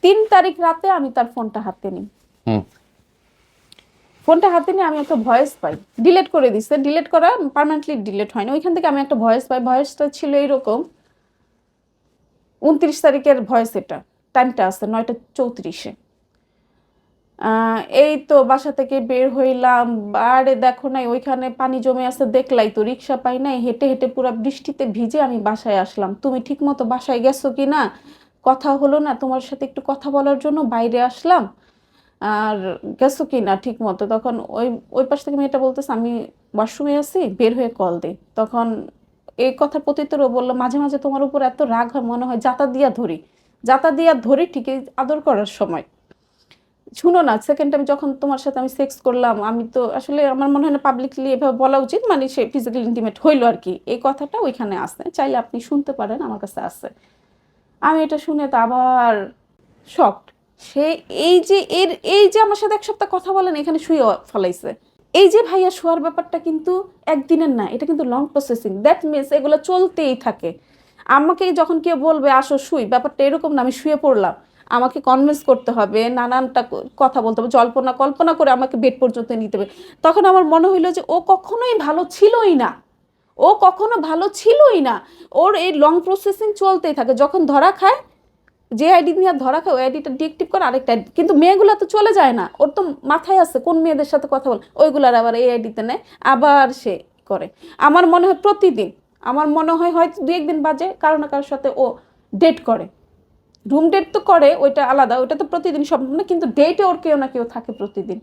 3 তারিখ রাতে আমি তার ফোনটা হাতে নিই। ফোনটা হাতে নিয়ে আমি একটা ভয়েস পাই, ডিলিট করে দিছে, ডিলিট করা পার্মানেন্টলি ডিলিট হয়নি। ওইখান থেকে আমি একটা ভয়েস পাই, ভয়েসটা ছিল এইরকম, 29 তারিখের ভয়েস, এটা টাইমটা আছে 9টা 34-এ। এই তো বাসা থেকে বের হইলাম, আরে দেখো নাই ওইখানে পানি জমে আছে, দেখলাই তো, রিক্সা পাই নাই, হেঁটে হেঁটে পুরো বৃষ্টিতে ভিজে আমি বাসায় আসলাম, তুমি ঠিক মতো বাসায় গেছো কি না, কথা হলো না, তোমার সাথে একটু কথা বলার জন্য বাইরে আসলাম, আর গেছো কি না ঠিক মতো। তখন ওই ওই পাশ থেকে মেয়েটা বলতেছে আমি ওয়াশরুমে আছি, বের হয়ে কল দিই। তখন এই কথার প্রত্যুত্তরও বললো, মাঝে মাঝে তোমার উপর এত রাগ হয় মনে হয় জাতা দিয়া ধরি, জাতা দিয়া ধরি ঠিকই আদর করার সময়। শুনো না, সেকেন্ড টাইম যখন তোমার সাথে আমি সেক্স করলাম, আমি তো আসলে আমার মনে হয় না পাবলিকলি এভাবে বলা উচিত, মানে সে ফিজিক্যাল ইন্টিমেট হইলো আর কি, এই কথাটা ওইখানে আছে, চাইলে আপনি শুনতে পারেন, আমার কাছে আছে। আমি এটা শুনে তো আবার শকড। সে এই যে আমার সাথে 1 সপ্তাহ কথা বলেন, এখানে শুয়ে ফলাইছে। এই যে ভাইয়া শোয়ার ব্যাপারটা কিন্তু একদিনের না, এটা কিন্তু লং প্রসেসিং, দ্যাট মিনস এগুলো চলতেই থাকে। আমাকে যখন কেউ বলবে আসো শুই, ব্যাপারটা এরকম না আমি শুয়ে পড়লাম, আমাকে কনভিন্স করতে হবে, নানানটা কথা বলতে হবে, জল্পনা কল্পনা করে আমাকে বেড পর্যন্ত নিতে হবে। তখন আমার মনে হইলো যে ও কখনোই ভালো ছিলই না, ও কখনো ভালো ছিলই না। ওর এই লং প্রসেসিং চলতেই থাকে, যখন ধরা খায়, যে আইডি নিয়ে ধরা খায় ওই আইডিটা ডিএক্টিভ করে আরেকটা আইডি, কিন্তু মেয়েগুলো তো চলে যায় না, ওর তো মাথায় আছে কোন মেয়েদের সাথে কথা বল, ওইগুলার আবার এই আইডিতে নেয়, আবার সে করে। আমার মনে হয় প্রতিদিন, আমার মনে হয় হয়তো 2-1 দিন বাজে কারো না কারোর সাথে ও ডেট করে। রুম ডেট তো করে, ওইটা আলাদা, ওইটা তো প্রতিদিন সম্ভব না, কিন্তু ডেটে ওর কেউ না কেউ থাকে প্রতিদিন।